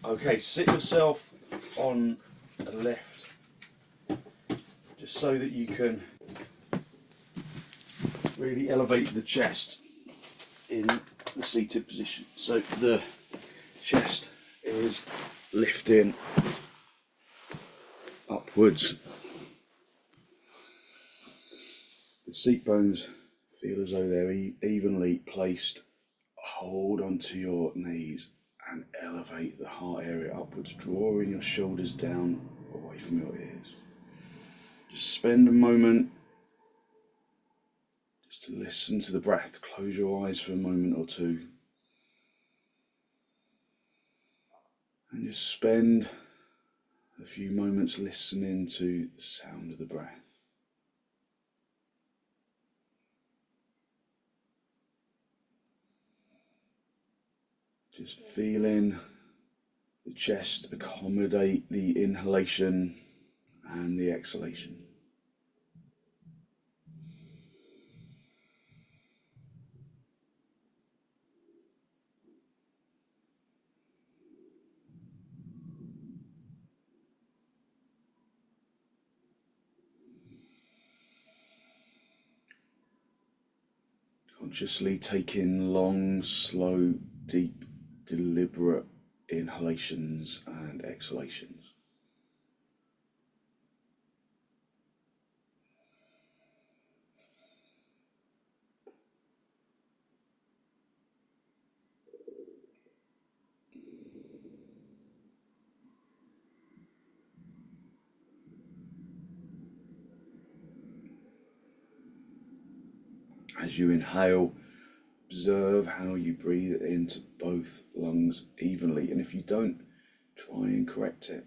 Okay, sit yourself on the left, just so that you can really elevate the chest in the seated position. So the chest is lifting upwards. The seat bones feel as though they're evenly placed. Hold onto your knees and elevate the heart area upwards, drawing your shoulders down away from your ears. Just spend a moment just to listen to the breath. Close your eyes for a moment or two. And just spend a few moments listening to the sound of the breath. Just feeling the chest accommodate the inhalation and the exhalation. Consciously taking long, slow, deep, deliberate inhalations and exhalations. As you inhale, observe how you breathe into both lungs evenly, and if you don't, try and correct it.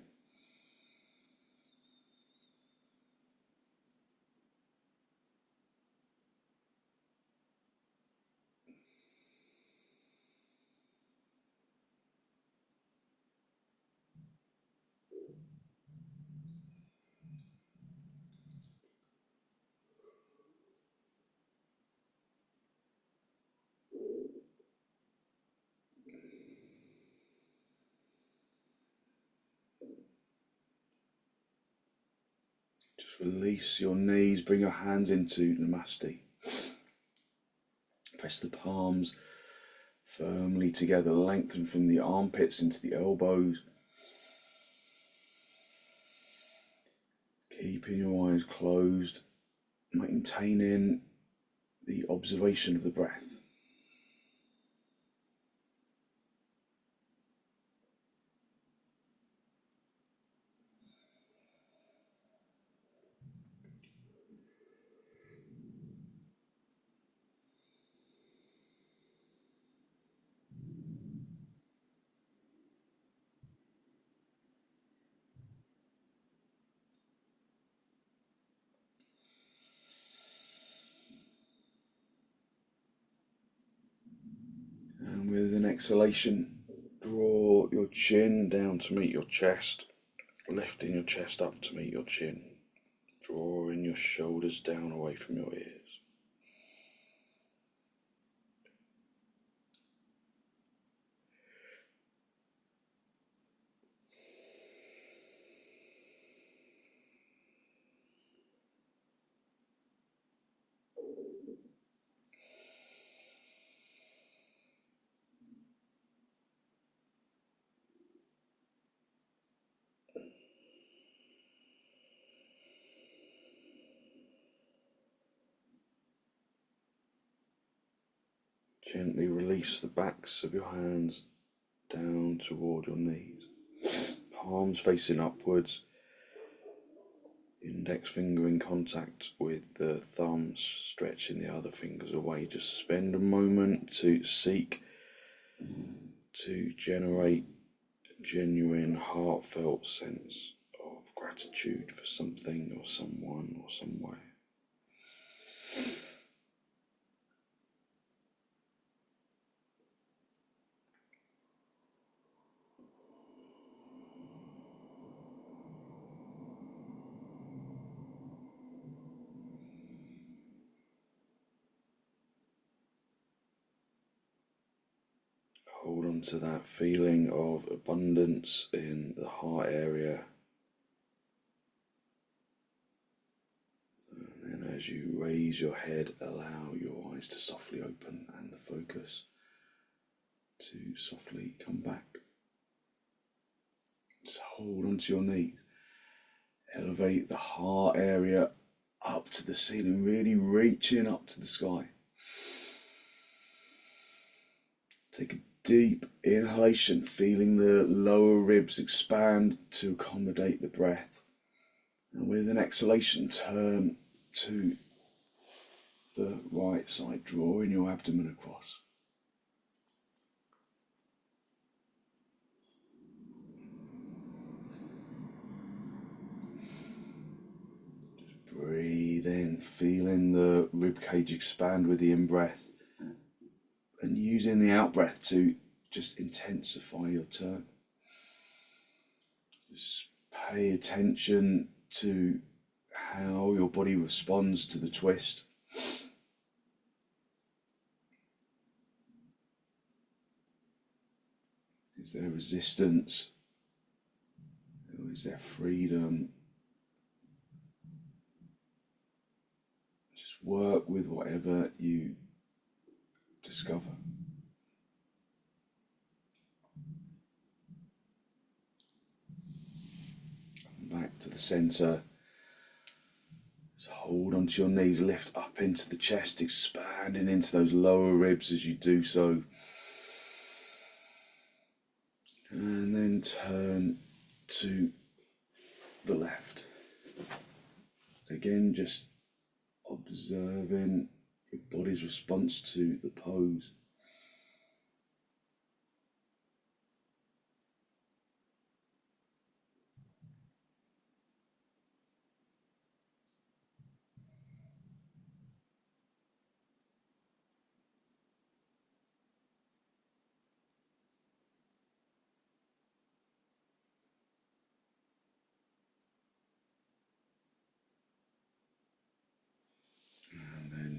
Just release your knees, bring your hands into Namaste. Press the palms firmly together, lengthen from the armpits into the elbows. Keeping your eyes closed, maintaining the observation of the breath. And with an exhalation, draw your chin down to meet your chest, lifting your chest up to meet your chin, drawing your shoulders down away from your ears. Gently release the backs of your hands down toward your knees. Palms facing upwards. Index finger in contact with the thumb, stretching the other fingers away. Just spend a moment to seek to generate a genuine, heartfelt sense of gratitude for something or someone or somewhere. Hold on to that feeling of abundance in the heart area. And then as you raise your head, allow your eyes to softly open and the focus to softly come back. Just hold onto your knees. Elevate the heart area up to the ceiling, really reaching up to the sky. Take a deep inhalation, feeling the lower ribs expand to accommodate the breath. And with an exhalation, turn to the right side, drawing your abdomen across. Just breathe in, feeling the rib cage expand with the in-breath, and using the out-breath to just intensify your turn. Just pay attention to how your body responds to the twist. Is there resistance? Or is there freedom? Just work with whatever you discover. Come back to the center. Just hold onto your knees, lift up into the chest, expanding into those lower ribs as you do so. And then turn to the left. Again, just observing your body's response to the pose.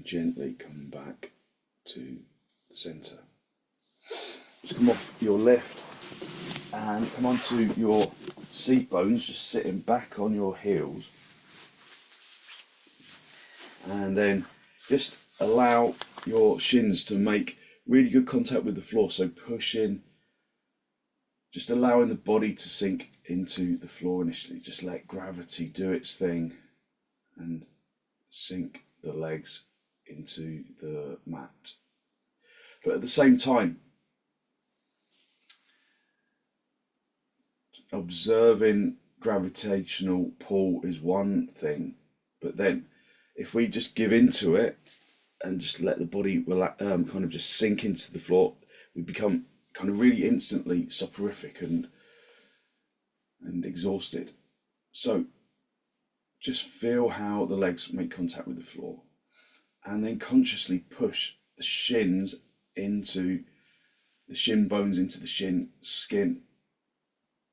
Gently come back to the center. Just come off your lift and come onto your seat bones, just sitting back on your heels. And then just allow your shins to make really good contact with the floor. So push in, just allowing the body to sink into the floor initially. Just let gravity do its thing and sink the legs into the mat. But at the same time, observing gravitational pull is one thing, but then if we just give into it and just let the body kind of just sink into the floor, we become kind of really instantly soporific and exhausted. So just feel how the legs make contact with the floor, and then consciously push the shins into the shin bones, into the shin skin,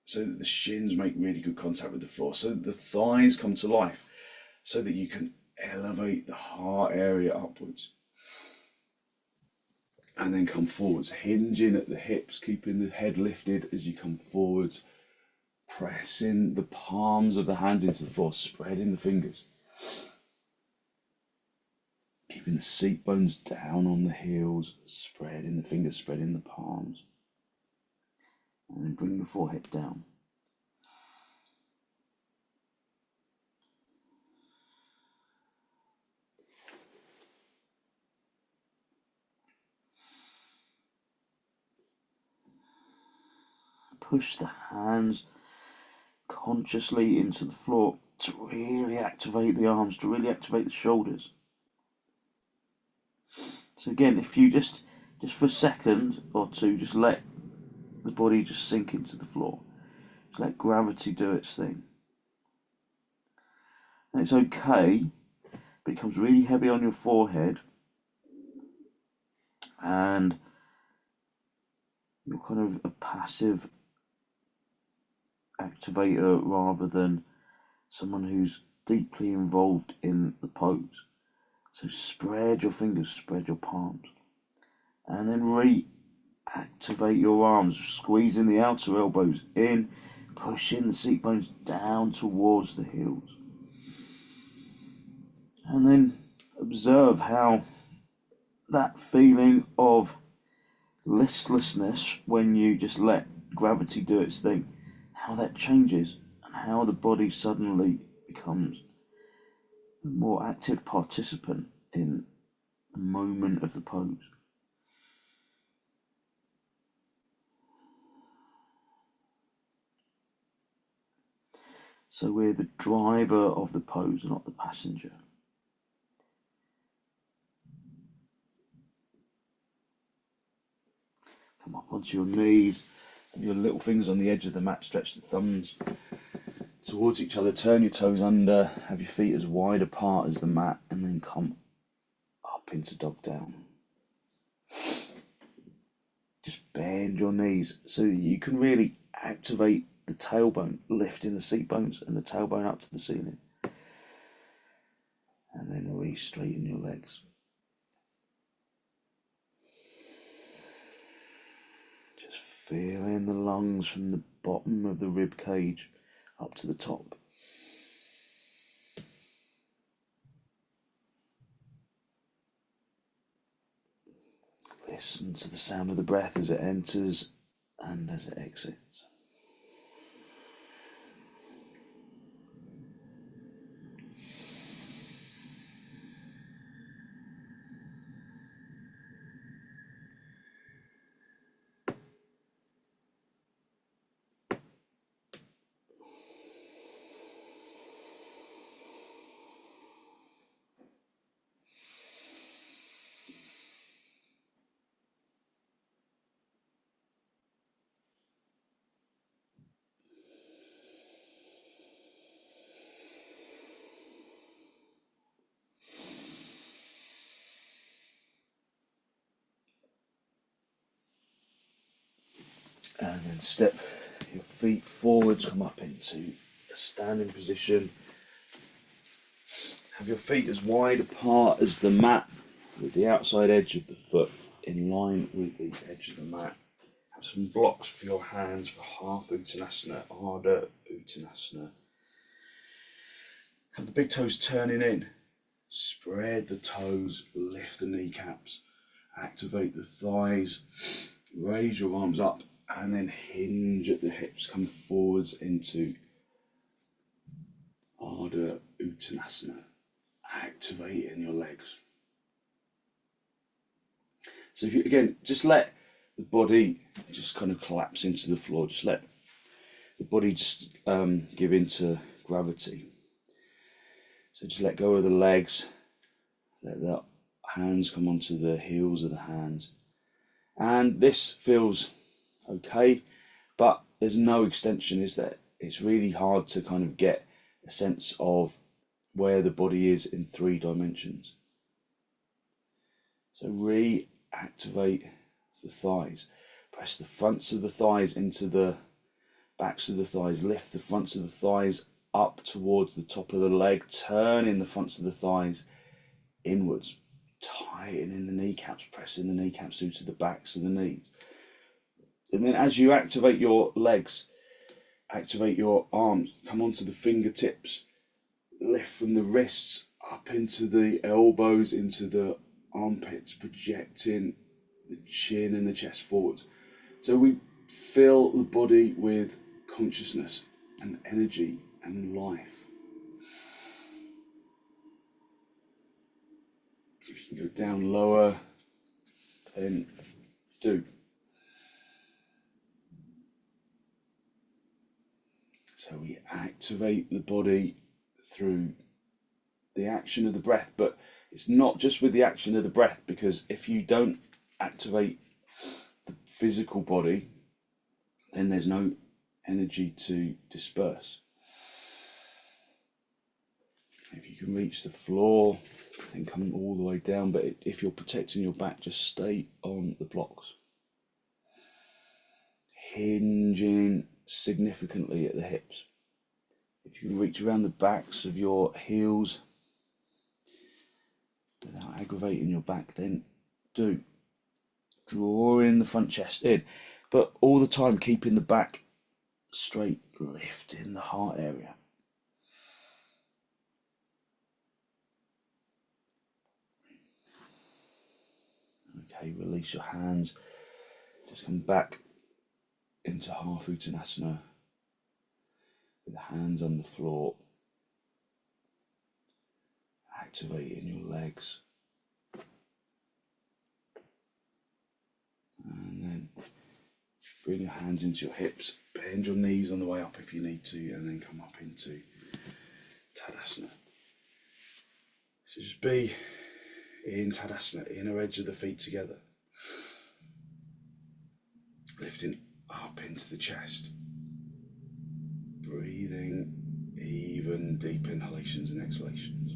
so that the shins make really good contact with the floor, so that the thighs come to life, so that you can elevate the heart area upwards. And then come forwards, hinging at the hips, keeping the head lifted as you come forwards, pressing the palms of the hands into the floor, spreading the fingers. Keeping the seat bones down on the heels, spreading the fingers, spreading the palms. And then bring the forehead down. Push the hands consciously into the floor to really activate the arms, to really activate the shoulders. So again, if you just for a second or two, just let the body just sink into the floor. Just let gravity do its thing. And it's okay, but it becomes really heavy on your forehead and you're kind of a passive activator rather than someone who's deeply involved in the pose. So spread your fingers, spread your palms, and then activate your arms, squeezing the outer elbows in, pushing the seat bones down towards the heels. And then observe how that feeling of listlessness, when you just let gravity do its thing, how that changes and how the body suddenly becomes a more active participant in the moment of the pose. So we're the driver of the pose, not the passenger. Come up onto your knees, have your little fingers on the edge of the mat, stretch the thumbs towards each other, turn your toes under, have your feet as wide apart as the mat, and then come up into dog down. Just bend your knees so that you can really activate the tailbone, lifting the seat bones and the tailbone up to the ceiling. And then re-straighten your legs. Just feeling the lungs from the bottom of the rib cage up to the top. Listen to the sound of the breath as it enters and as it exits. And then step your feet forwards, come up into a standing position. Have your feet as wide apart as the mat, with the outside edge of the foot in line with the edge of the mat. Have some blocks for your hands for half uttanasana, urdhva uttanasana. Have the big toes turning in. Spread the toes, lift the kneecaps, activate the thighs, raise your arms up, and then hinge at the hips, come forwards into urdhva uttanasana, activating your legs. So if you, again, just let the body just kind of collapse into the floor, just let the body just give into gravity. So just let go of the legs, let the hands come onto the heels of the hands. And this feels okay, but there's no extension, is there? It's really hard to kind of get a sense of where the body is in 3 dimensions. So reactivate the thighs. Press the fronts of the thighs into the backs of the thighs. Lift the fronts of the thighs up towards the top of the leg. Turning the fronts of the thighs inwards. Tightening the kneecaps, pressing the kneecaps through to the backs of the knees. And then as you activate your legs, activate your arms, come onto the fingertips, lift from the wrists up into the elbows, into the armpits, projecting the chin and the chest forwards. So we fill the body with consciousness and energy and life. If you can go down lower, then do. So we activate the body through the action of the breath, but it's not just with the action of the breath, because if you don't activate the physical body, then there's no energy to disperse. If you can reach the floor, then come all the way down, but if you're protecting your back, just stay on the blocks. Hinging significantly at the hips. If you can reach around the backs of your heels without aggravating your back, then do. drawing the front chest in, but all the time keeping the back straight, lifting the heart area. Okay, release your hands. Just come back into half uttanasana with the hands on the floor. Activating your legs. And then bring your hands into your hips. Bend your knees on the way up if you need to, and then come up into Tadasana. So just be in Tadasana, inner edge of the feet together. Lifting up into the chest. Breathing even deep inhalations and exhalations.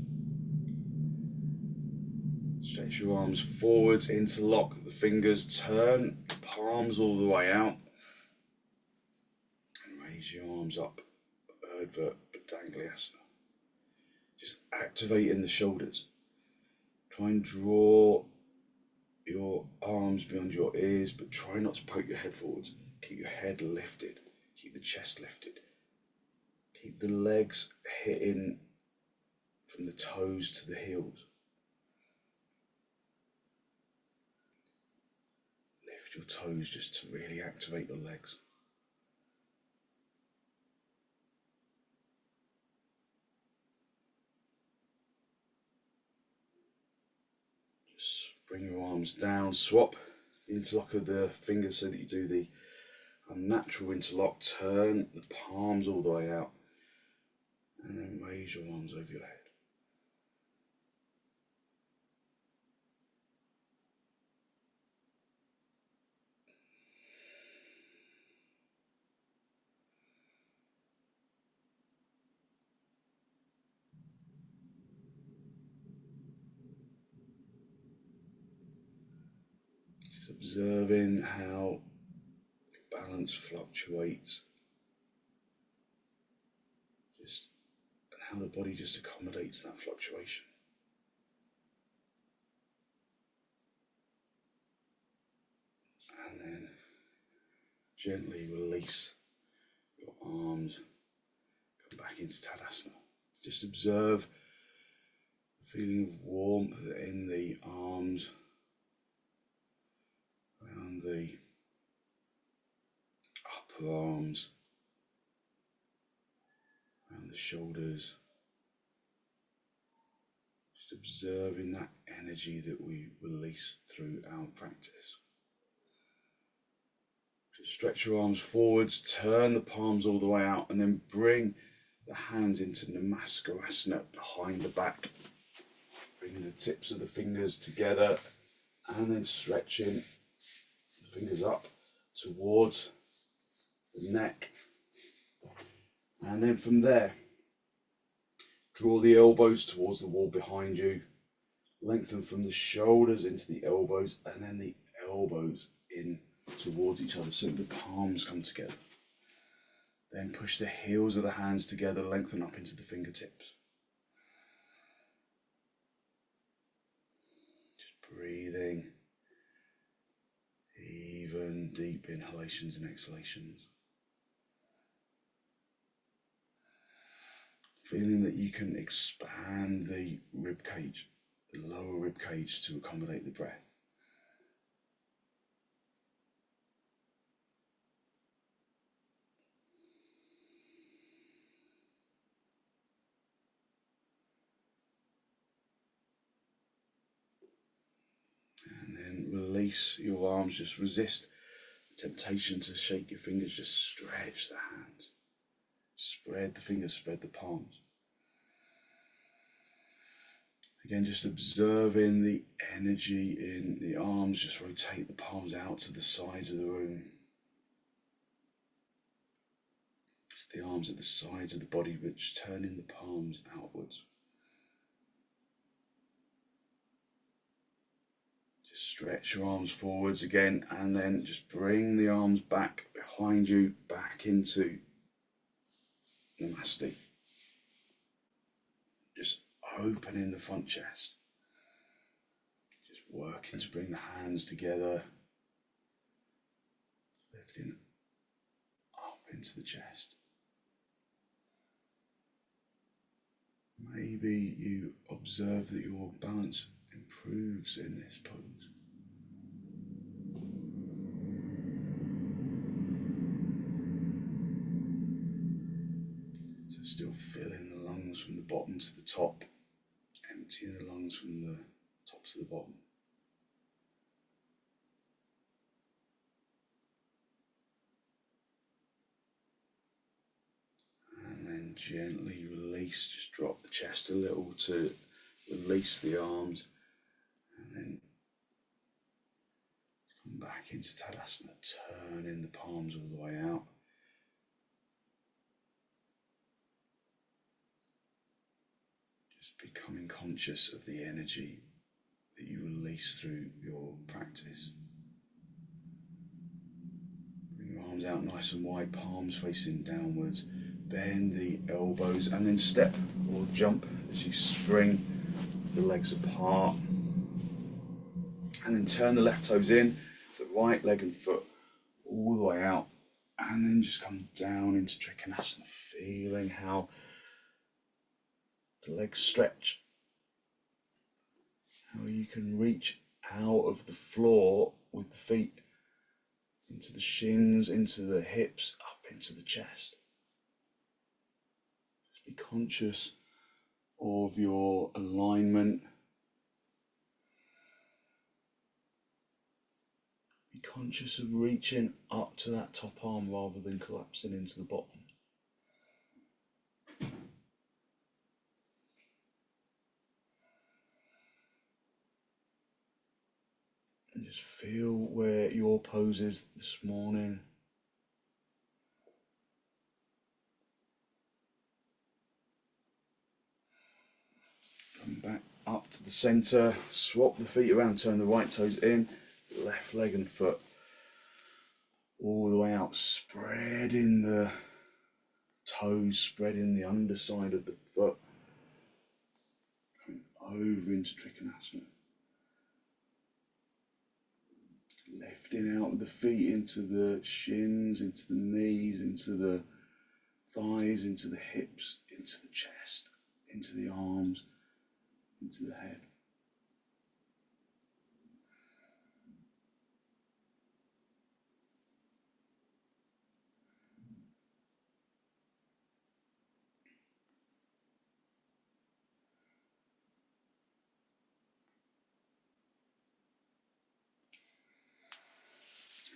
Stretch your arms forwards, interlock the fingers, turn palms all the way out. And raise your arms up, urdhva, baddangulyasana. Just activating the shoulders. Try and draw your arms beyond your ears, but try not to poke your head forwards. Keep your head lifted, keep the chest lifted. Keep the legs hitting from the toes to the heels. Lift your toes just to really activate the legs. Just bring your arms down, swap the interlock of the fingers so that you do the unnatural interlock. Turn the palms all the way out and then raise your arms over your head. Just observing how balance fluctuates, and how the body just accommodates that fluctuation. And then gently release your arms, come back into Tadasana. Just observe the feeling of warmth in the arms, around the upper arms, around the shoulders. Just observing that energy that we release through our practice. Just stretch your arms forwards, turn the palms all the way out, and then bring the hands into namaskarasana behind the back. Bringing the tips of the fingers together and then stretching the fingers up towards the neck. And then from there, draw the elbows towards the wall behind you. Lengthen from the shoulders into the elbows, and then the elbows in towards each other so the palms come together. Then push the heels of the hands together, lengthen up into the fingertips. Just breathing even deep inhalations and exhalations. Feeling that you can expand the rib cage, the lower rib cage, to accommodate the breath. And then release your arms, just resist the temptation to shake your fingers, just stretch the hands. Spread the fingers, spread the palms. Again, just observing the energy in the arms, just rotate the palms out to the sides of the room. Just the arms at the sides of the body, which turning the palms outwards. Just stretch your arms forwards again, and then just bring the arms back behind you, back into Namaste. Just opening the front chest. Just working to bring the hands together, lifting up into the chest. Maybe you observe that your balance improves in this pose. So still filling the lungs from the bottom to the top, emptying the lungs from the top to the bottom. And then gently release, just drop the chest a little to release the arms, and then come back into Tadasana, turning the palms all the way out. Just becoming conscious of the energy that you release through your practice. Bring your arms out nice and wide, palms facing downwards. Bend the elbows and then step or jump as you spring the legs apart. And then turn the left toes in, the right leg and foot all the way out. And then just come down into trikonasana, feeling how the legs stretch. How you can reach out of the floor with the feet into the shins, into the hips, up into the chest. Just be conscious of your alignment. Be conscious of reaching up to that top arm rather than collapsing into the bottom. And just feel where your pose is this morning. Come back up to the centre, swap the feet around, turn the right toes in, left leg and foot all the way out, spreading the toes, spreading the underside of the foot, coming over into trikonasana. Lifting out with the feet into the shins, into the knees, into the thighs, into the hips, into the chest, into the arms, into the head.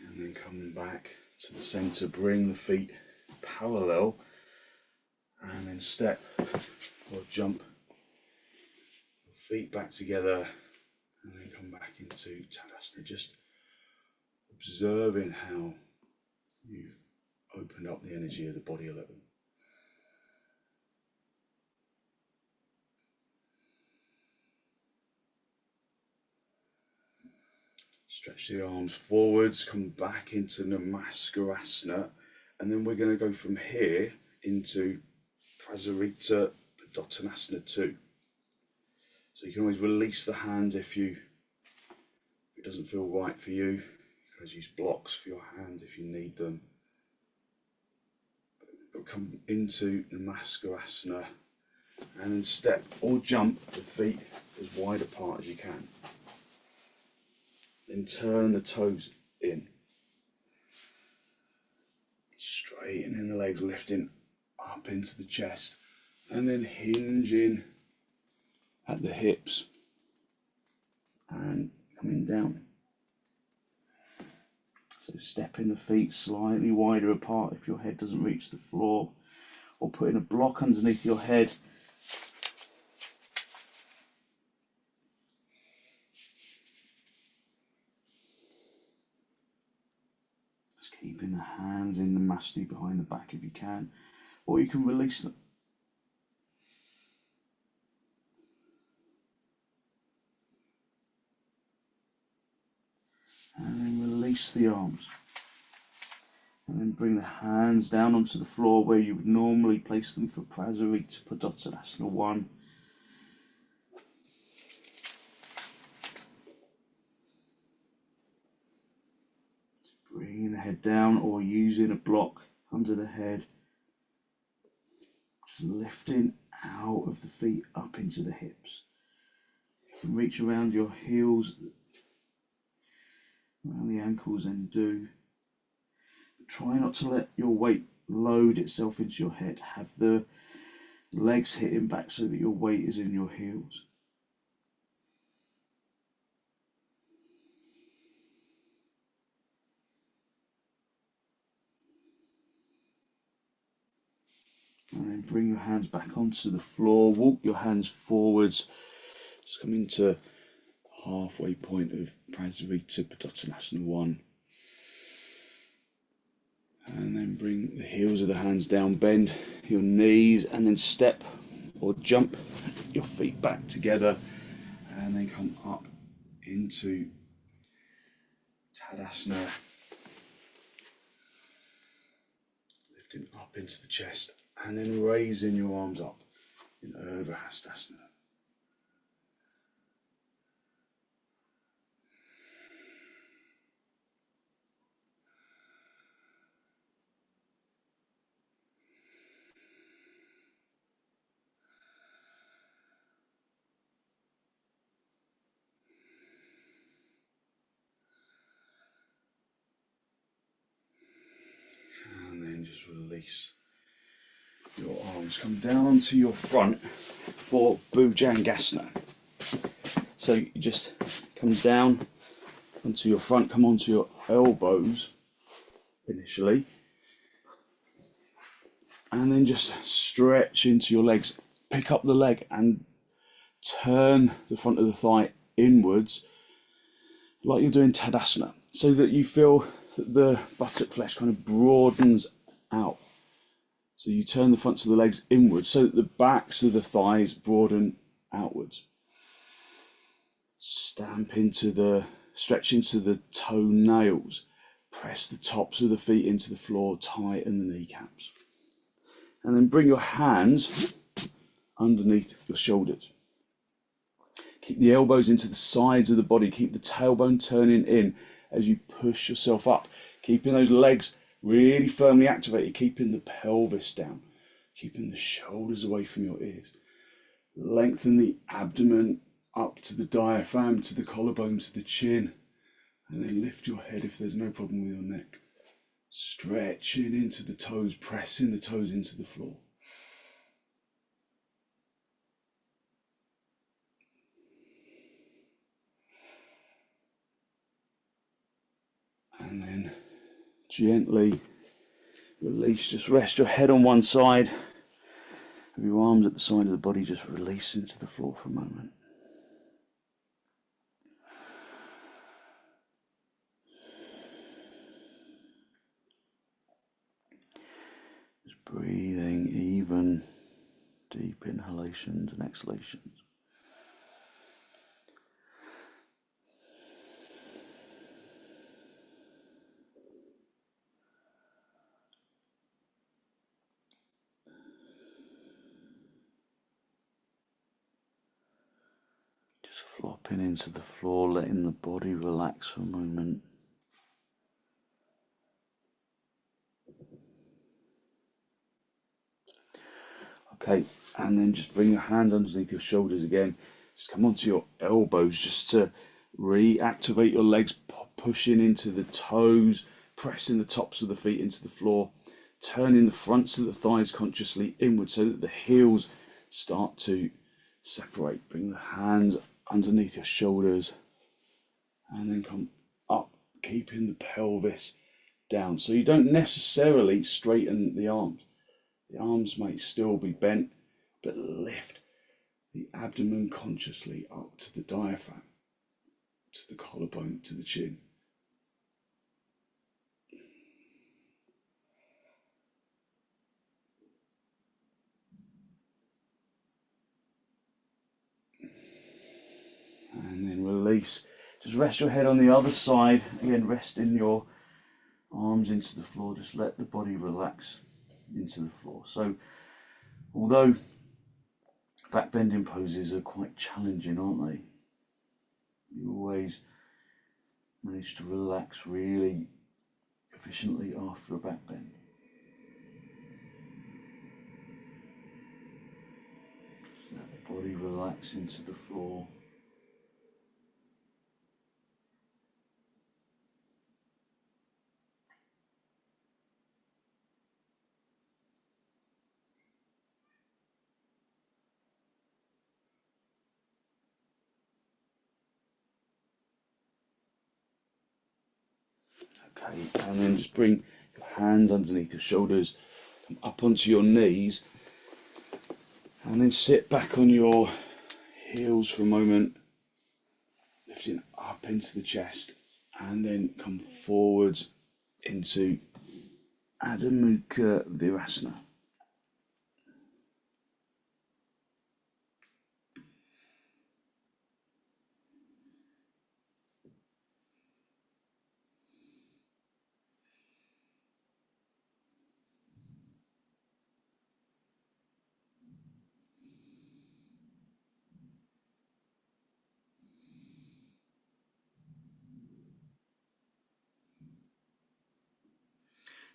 And then coming back to the centre, bring the feet parallel, and then step or jump, feet back together, and then come back into Tadasana, just observing how you've opened up the energy of the body a little. Stretch the arms forwards, come back into namaskarasana, and then we're going to go from here into prasarita, padottanasana 2. So you can always release the hands if it doesn't feel right for you. You can always use blocks for your hands if you need them. But come into namaskarasana and then step or jump the feet as wide apart as you can. Then turn the toes in. Straightening the legs, lifting up into the chest, and then hinging at the hips and coming down. So stepping the feet slightly wider apart if your head doesn't reach the floor, or putting a block underneath your head. Keeping the hands in the masti behind the back if you can, or you can release them. And then release the arms. And then bring the hands down onto the floor where you would normally place them for prasarita, padottanasana 1. Bringing the head down or using a block under the head. Just lifting out of the feet up into the hips. You can reach around your heels, around the ankles, and do. Try not to let your weight load itself into your head. Have the legs hitting back so that your weight is in your heels. And then bring your hands back onto the floor. Walk your hands forwards. Just come into halfway point of prasarita, padottanasana 1. And then bring the heels of the hands down, bend your knees, and then step or jump your feet back together, and then come up into tadasana, lifting up into the chest, and then raising your arms up in urdhva hastasana. And then just release your arms. Come down onto your front for bhujangasana. So you just come down onto your front, come onto your elbows initially, and then just stretch into your legs. Pick up the leg and turn the front of the thigh inwards like you're doing tadasana, so that you feel that the buttock flesh kind of broadens out. So you turn the fronts of the legs inwards so that the backs of the thighs broaden outwards. Stamp into the, stretch into the toenails. Press the tops of the feet into the floor, tighten the kneecaps. And then bring your hands underneath your shoulders. Keep the elbows into the sides of the body. Keep the tailbone turning in as you push yourself up. Keeping those legs really firmly activated. Keeping the pelvis down. Keeping the shoulders away from your ears. Lengthen the abdomen up to the diaphragm, to the collarbone, to the chin. And then lift your head if there's no problem with your neck. Stretching into the toes, pressing the toes into the floor. And then gently release, just rest your head on one side. Have your arms at the side of the body, just release into the floor for a moment. Just breathing even, deep inhalations and exhalations. Just flopping into the floor, letting the body relax for a moment. Okay, and then just bring your hands underneath your shoulders again. Just come onto your elbows just to reactivate your legs, pushing into the toes, pressing the tops of the feet into the floor, turning the fronts of the thighs consciously inward so that the heels start to separate. Bring the hands underneath your shoulders and then come up, keeping the pelvis down. So you don't necessarily straighten the arms. The arms may still be bent, but lift the abdomen consciously up to the diaphragm, to the collarbone, to the chin. And then release. Just rest your head on the other side. Again, resting your arms into the floor. Just let the body relax into the floor. So, although back bending poses are quite challenging, aren't they? You always manage to relax really efficiently after a back bend. Just let the body relax into the floor. Okay, and then just bring your hands underneath your shoulders, come up onto your knees, and then sit back on your heels for a moment, lifting up into the chest, and then come forwards into Adho Mukha Virasana.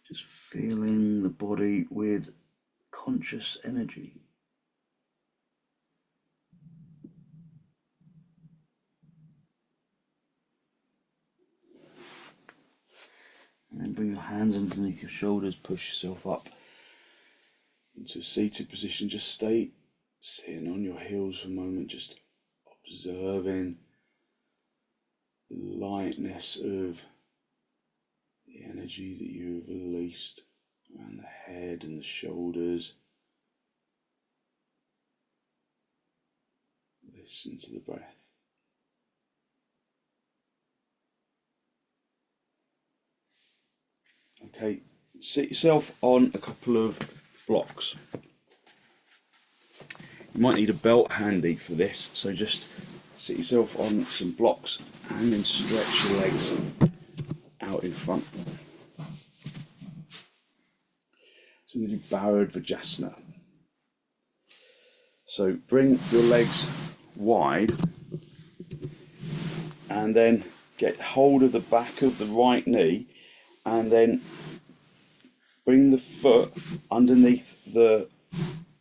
Just feeling the body with conscious energy. And then bring your hands underneath your shoulders, push yourself up into a seated position. Just stay sitting on your heels for a moment, just observing the lightness of the energy that you've released around the head and the shoulders. Listen to the breath. Okay, sit yourself on a couple of blocks. You might need a belt handy for this, so just sit yourself on some blocks and then stretch your legs out in front. So we're going to do bharadvajasana. So bring your legs wide and then get hold of the back of the right knee and then bring the foot underneath the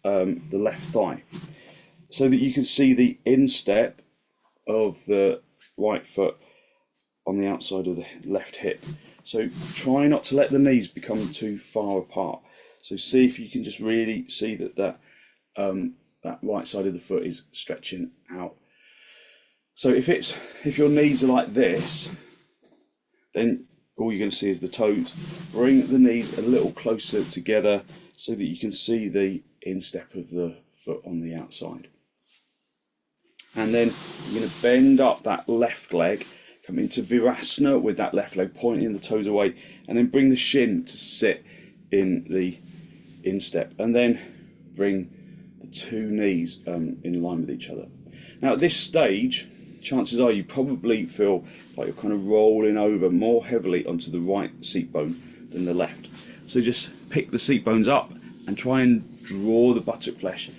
left thigh so that you can see the instep of the right foot on the outside of the left hip. So try not to let the knees become too far apart. So see if you can just really see that right side of the foot is stretching out. So if your knees are like this, then all you're going to see is the toes. Bring the knees a little closer together so that you can see the instep of the foot on the outside. And then you're going to bend up that left leg, come into virasana with that left leg pointing the toes away, and then bring the shin to sit in the instep, and then bring the two knees in line with each other. Now at this stage, chances are you probably feel like you're kind of rolling over more heavily onto the right seat bone than the left. So just pick the seat bones up and try and draw the buttock flesh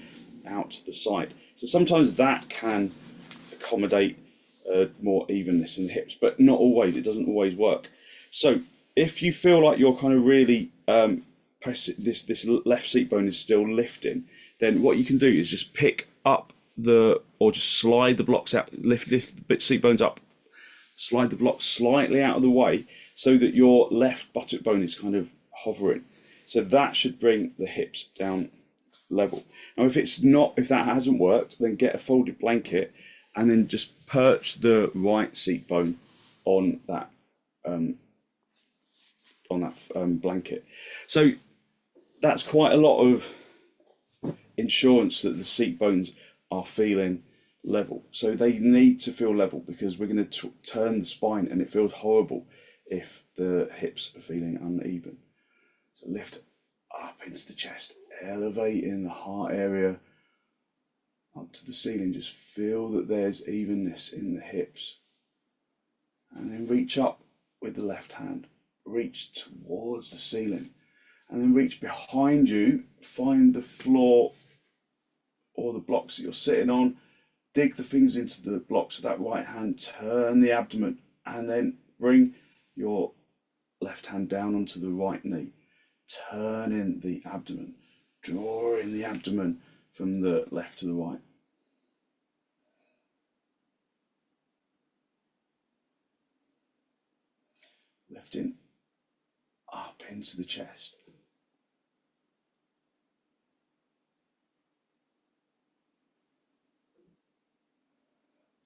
out to the side. So sometimes that can accommodate more evenness in the hips, but not always. It doesn't always work. So if you feel like you're kind of really this left seat bone is still lifting, then what you can do is just pick up or just slide the blocks out, lift the seat bones up, slide the blocks slightly out of the way so that your left buttock bone is kind of hovering. So that should bring the hips down level. Now if that hasn't worked, then get a folded blanket and then just perch the right seat bone on that blanket. So that's quite a lot of insurance that the seat bones are feeling level. So they need to feel level because we're going to turn the spine, and it feels horrible if the hips are feeling uneven. So lift up into the chest, elevating the heart area up to the ceiling. Just feel that there's evenness in the hips, and then reach up with the left hand, reach towards the ceiling, and then reach behind you, find the floor or the blocks that you're sitting on, dig the fingers into the blocks of that right hand, turn the abdomen, and then bring your left hand down onto the right knee, turning the abdomen, drawing the abdomen from the left to the right. Lifting up into the chest.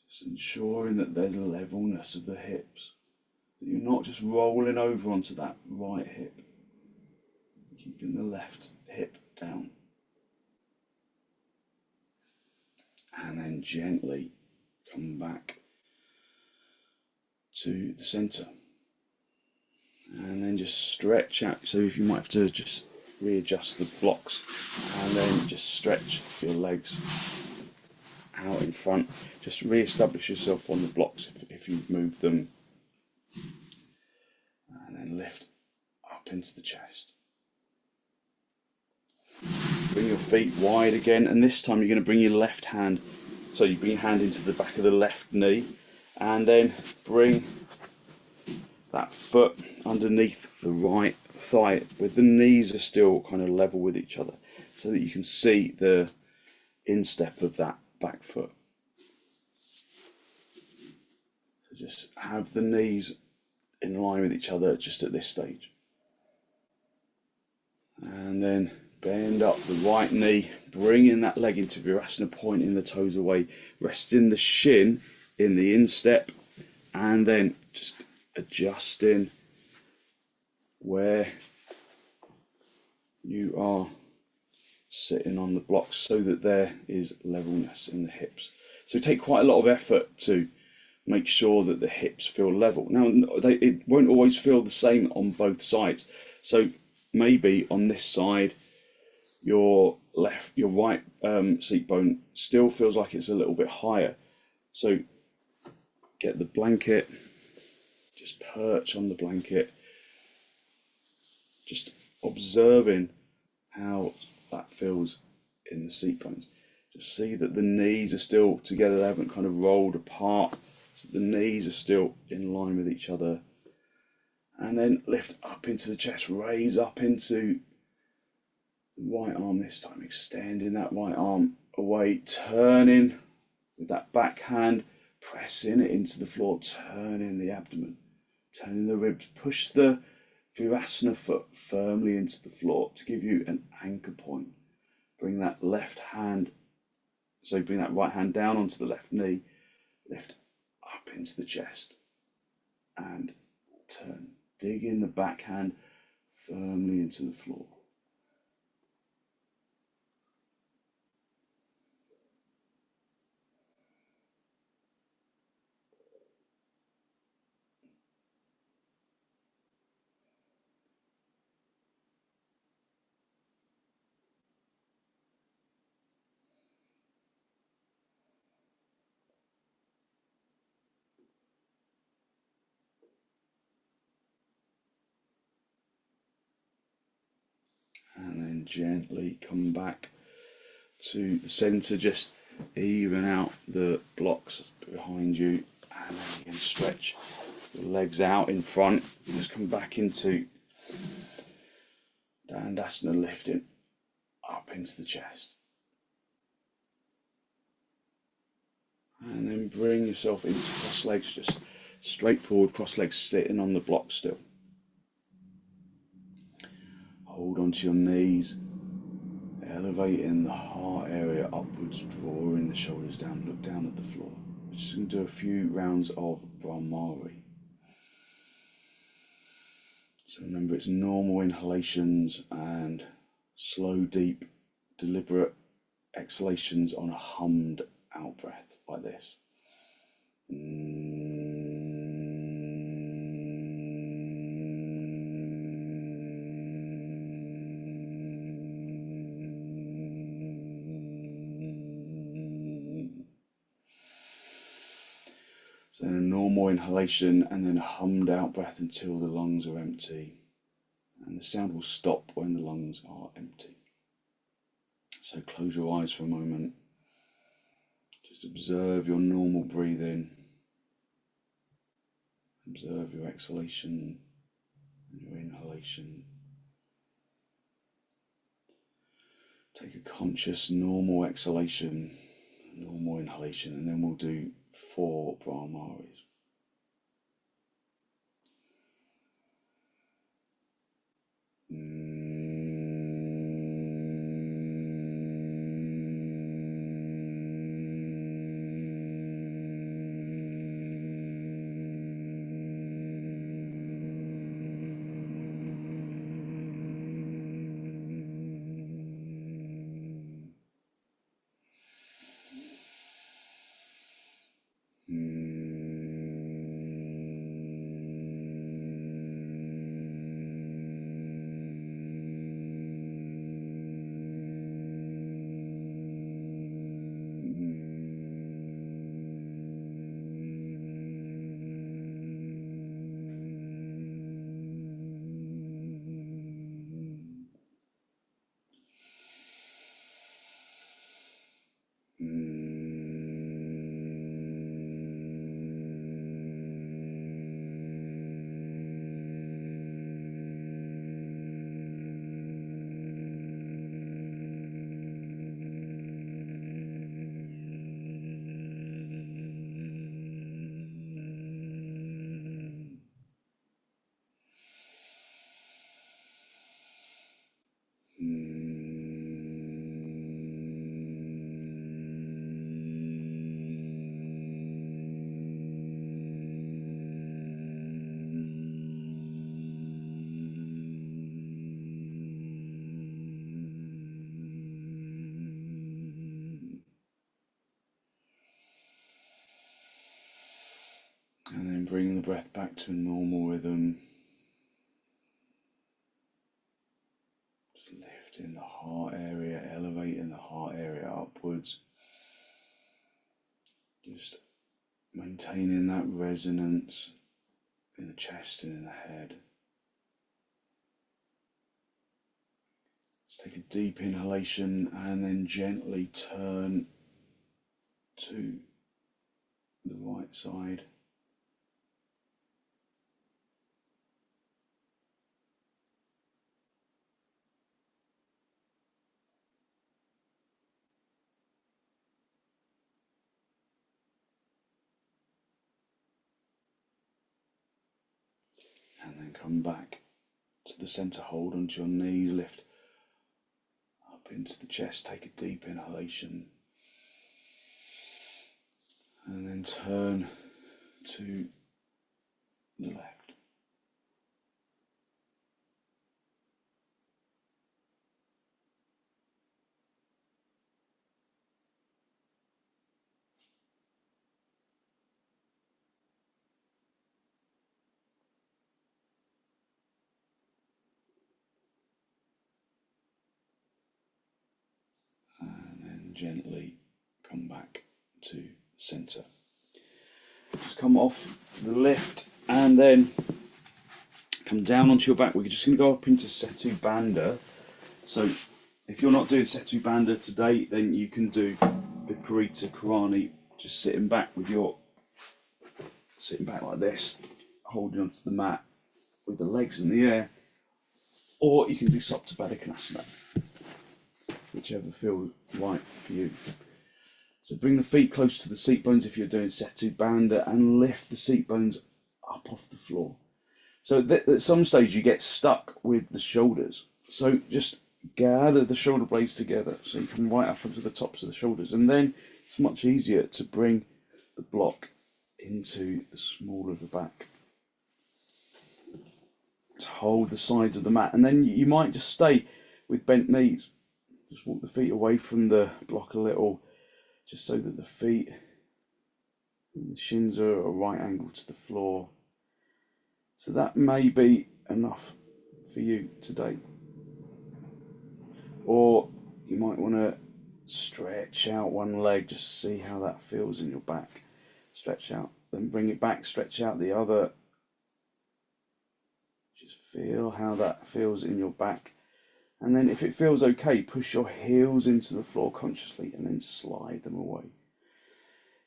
Just ensuring that there's a levelness of the hips, that you're not just rolling over onto that right hip, keeping the left hip down. And then gently come back to the center. And then just stretch out. So if you might have to just readjust the blocks, and then just stretch your legs out in front. Just re-establish yourself on the blocks if you've moved them. And then lift up into the chest. Bring your feet wide again, and this time you're going to bring your left hand, so you bring your hand into the back of the left knee, and then bring that foot underneath the right thigh, with the knees are still kind of level with each other, so that you can see the instep of that back foot. So just have the knees in line with each other just at this stage. And then bend up the right knee, bringing that leg into virasana, pointing the toes away, resting the shin in the instep, and then just adjusting where you are sitting on the blocks so that there is levelness in the hips. So take quite a lot of effort to make sure that the hips feel level. Now, it won't always feel the same on both sides. So maybe on this side, your right seat bone still feels like it's a little bit higher. So get the blanket, just perch on the blanket, just observing how that feels in the seat bones. Just see that the knees are still together, they haven't kind of rolled apart, so the knees are still in line with each other. And then lift up into the chest, raise up into the right arm this time, extending that right arm away, turning with that back hand, pressing it into the floor, turning the abdomen, turning the ribs, push the virasana foot firmly into the floor to give you an anchor point. Bring that left hand, so bring that right hand down onto the left knee, lift up into the chest and turn. Dig in the back hand firmly into the floor. And then gently come back to the center, just even out the blocks behind you, and then you can stretch the legs out in front and just come back into baddangulyasana, lifting up into the chest. And then bring yourself into cross legs, just straight forward, cross legs sitting on the block still. Hold onto your knees, elevating the heart area upwards, drawing the shoulders down, look down at the floor. We're just going to do a few rounds of brahmari. So remember, it's normal inhalations and slow, deep, deliberate exhalations on a hummed out breath like this. So then a normal inhalation and then a hummed out breath until the lungs are empty. And the sound will stop when the lungs are empty. So close your eyes for a moment. Just observe your normal breathing. Observe your exhalation Your inhalation. Take a conscious, normal exhalation, normal inhalation, and then we'll do 4 brahmaris. And then bring the breath back to a normal rhythm. Just lifting the heart area, elevating the heart area upwards. Just maintaining that resonance in the chest and in the head. Let's take a deep inhalation and then gently turn to the right side. And then come back to the center, hold onto your knees, lift up into the chest, take a deep inhalation. And then turn to the left. And then gently come back to center. Just come off the lift and then come down onto your back. We're just going to go up into setubandha. So if you're not doing setubandha today, then you can do viparita karani, just sitting back like this, holding onto the mat with the legs in the air, or you can do baddangulyasana, whichever feels right for you. So bring the feet close to the seat bones if you're doing setubandha, and lift the seat bones up off the floor. So at some stage you get stuck with the shoulders. So just gather the shoulder blades together so you come right up onto the tops of the shoulders, and then it's much easier to bring the block into the small of the back. To hold the sides of the mat, and then you might just stay with bent knees. Just walk the feet away from the block a little, just so that the feet and the shins are at a right angle to the floor. So that may be enough for you today. Or you might want to stretch out one leg, just see how that feels in your back. Stretch out, then bring it back, stretch out the other. Just feel how that feels in your back. And then if it feels okay, push your heels into the floor consciously and then slide them away.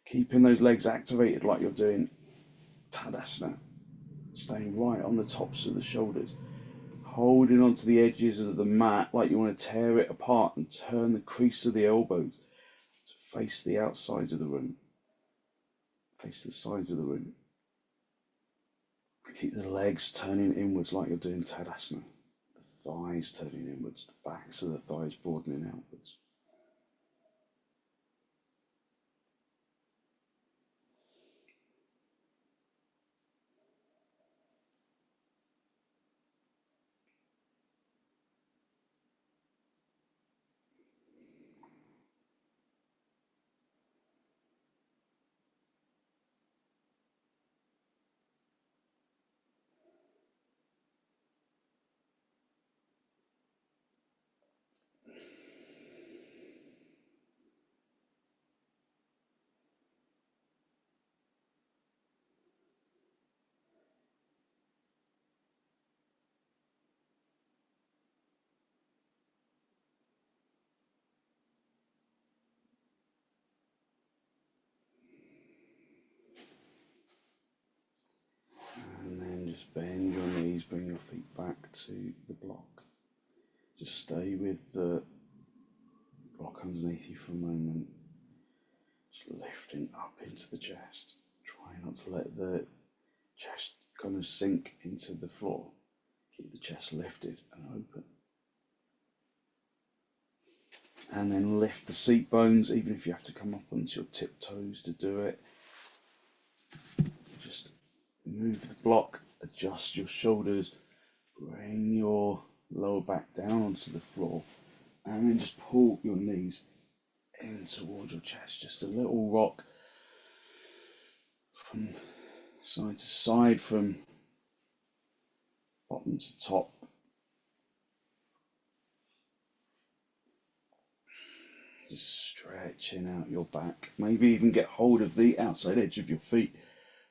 Keeping those legs activated like you're doing Tadasana. staying right on the tops of the shoulders, holding onto the edges of the mat like you want to tear it apart, and turn the crease of the elbows to face the outsides of the room, face the sides of the room. Keep the legs turning inwards like you're doing Tadasana, the thighs turning inwards, the backs of the thighs broadening outwards. And then just bend your knees, bring your feet back to the block. Just stay with the block underneath you for a moment. Just lifting up into the chest. Try not to let the chest kind of sink into the floor. Keep the chest lifted and open. And then lift the seat bones, even if you have to come up onto your tiptoes to do it. Just move the block, adjust your shoulders, bring your lower back down onto the floor, and then just pull your knees in towards your chest. Just a little rock from side to side, from bottom to top. Just stretching out your back. Maybe even get hold of the outside edge of your feet.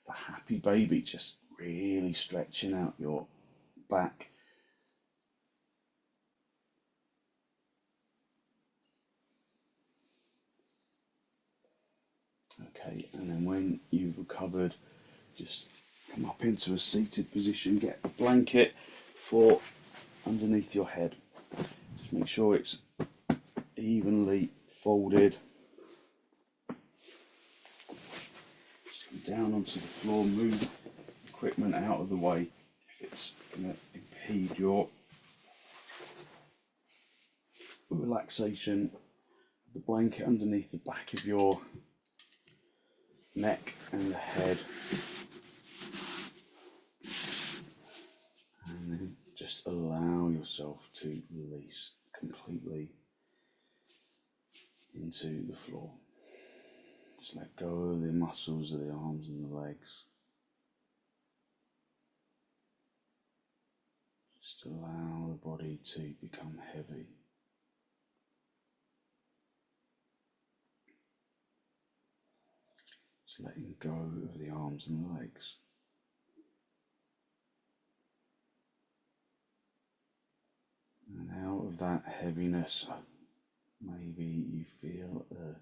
The happy baby, just really stretching out your back. Okay, and then when you've recovered, just come up into a seated position, get a blanket for underneath your head. Just make sure it's evenly folded. Just come down onto the floor, move equipment out of the way if it's going to impede your relaxation. The blanket underneath the back of your neck and the head, and then just allow yourself to release completely into the floor. Just let go of the muscles of the arms and the legs. Just allow the body to become heavy. Just letting go of the arms and the legs. And out of that heaviness, maybe you feel a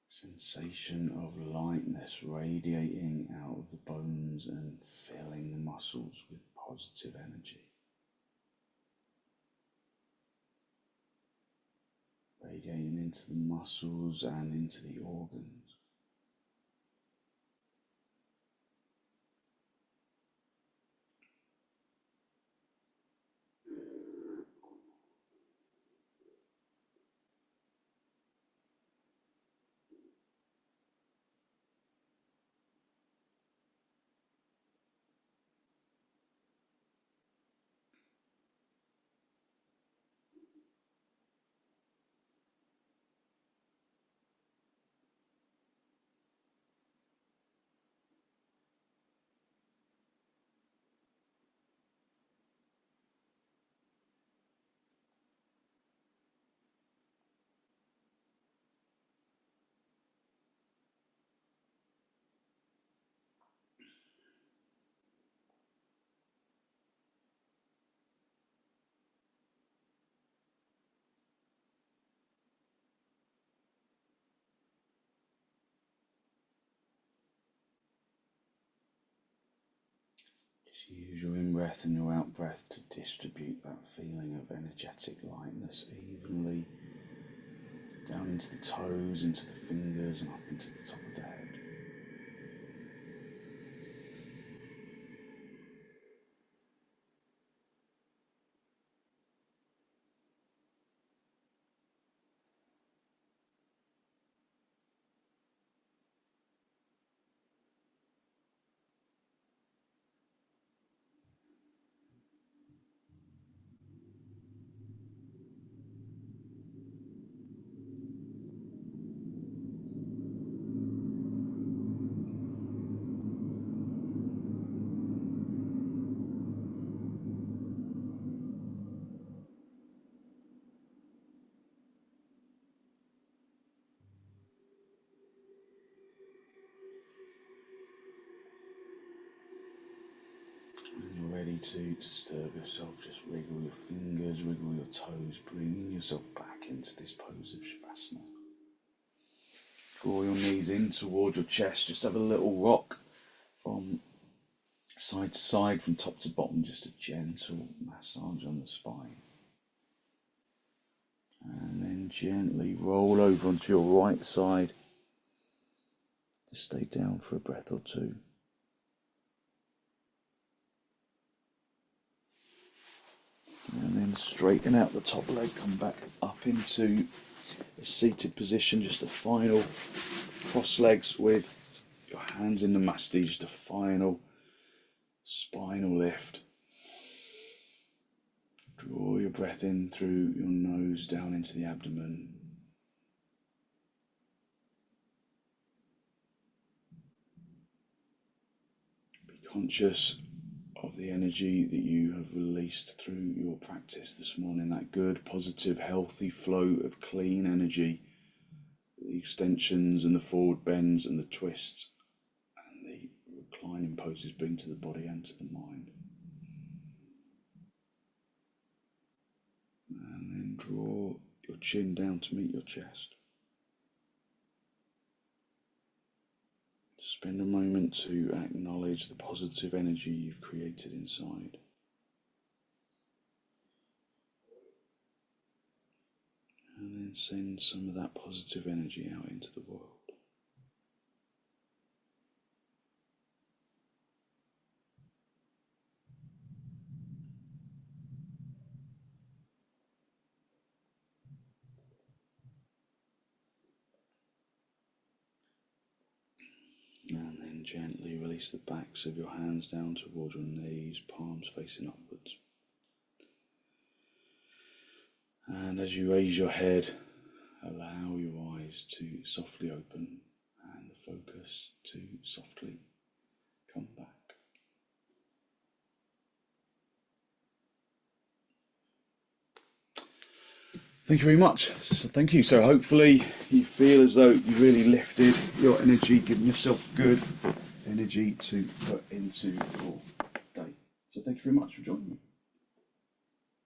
sensation of lightness radiating out of the bones and filling the muscles with positive energy. Radiating into the muscles and into the organs. Just use your in-breath and your out-breath to distribute that feeling of energetic lightness evenly down into the toes, into the fingers, and up into the top of the head. When you're ready to disturb yourself, just wriggle your fingers, wriggle your toes, bringing yourself back into this pose of Shavasana. Draw your knees in toward your chest, just have a little rock from side to side, from top to bottom, just a gentle massage on the spine. And then gently roll over onto your right side. Just stay down for a breath or two. And then straighten out the top leg, come back up into a seated position, just a final cross legs with your hands in the masti, just a final spinal lift. Draw your breath in through your nose down into the abdomen. Be conscious of the energy that you have released through your practice this morning, that good, positive, healthy flow of clean energy, the extensions and the forward bends and the twists and the reclining poses bring to the body and to the mind. And then draw your chin down to meet your chest. Spend a moment to acknowledge the positive energy you've created inside. And then send some of that positive energy out into the world. And then gently release the backs of your hands down towards your knees, palms facing upwards. And as you raise your head, allow your eyes to softly open and the focus to softly come back. Thank you very much. So thank you. So hopefully you feel as though you really lifted your energy, giving yourself good energy to put into your day. So thank you very much for joining me.